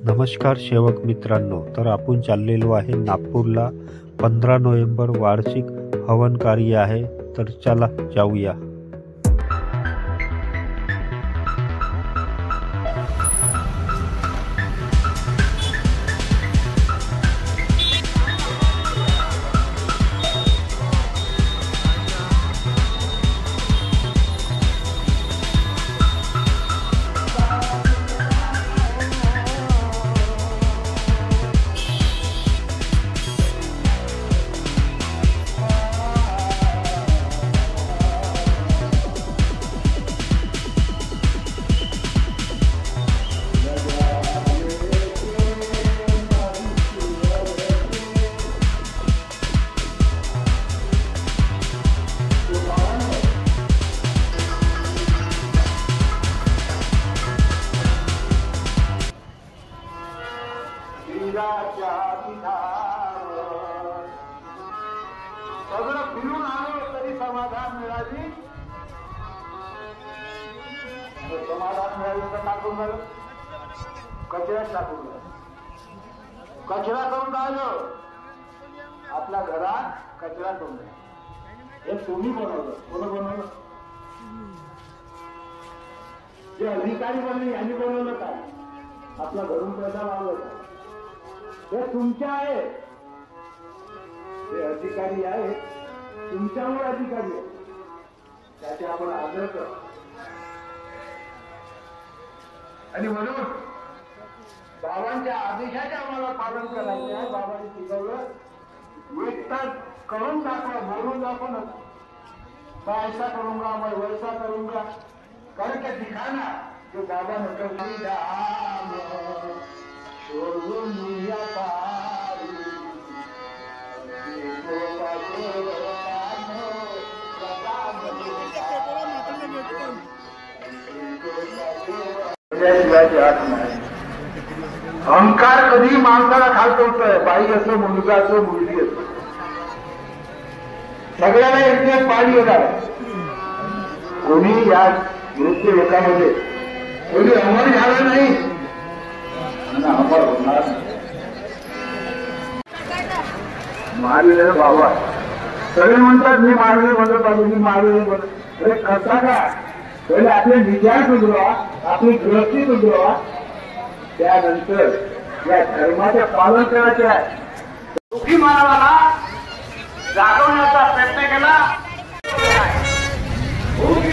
नमस्कार सेवक मित्रांनो, तर आपण चाललेलो आहे नागपूरला. 15 नोव्हेंबर वार्षिक हवन कार्य आहे, तर चला जाऊया. सगळं फिरून आलो तरी समाधान मिळाली. समाधान मिळालं तर टाकून झालं, कचऱ्यात टाकून झालं. कचरा करून राहिलं, आपल्या घरात कचरा करून हे तुम्ही बनवलं. कोण बनवलं? जे अधिकारी बनले यांनी बनवलं काय? आपल्या घरून पैसा लावला. हे तुमच्या आहे, हे अधिकारी आहे, तुमच्यावर अधिकारी आहे, त्याचे आपण आदर करतो. आणि म्हणून बाबांच्या आदेशाचे आम्हाला पालन करायचे आहे. बाबांनी शिकवलं, एक तर करून दाखवा, बोलून दाखवा ना. मैं ऐसा करूंगा, मैं वैसा करूंगा, करके दिखाना. जो बाबा ने कभी दाम छोड़ूं दुनिया पारी, अहंकार कधी माणसाला खात होतोय. बाई असो, मुलगा असो, मुलगी असो, सगळ्याला एक दिवस पाणी येणार. कोणी या मृत्यू लोकांमध्ये कोणी अमर झालं नाही, अमर होणार नाही. मारलेलं बाबा सगळे म्हणतात मी मारले म्हणत आलो, मी मारले म्हणत. अरे करता का? पहिले आपले विचार सुधरवा, आपली दृष्टी सुधरवा, त्यानंतर या धर्माचे पालन करायचे आहे. दुःखी मानवाला जागवण्याचा प्रयत्न केला. भूक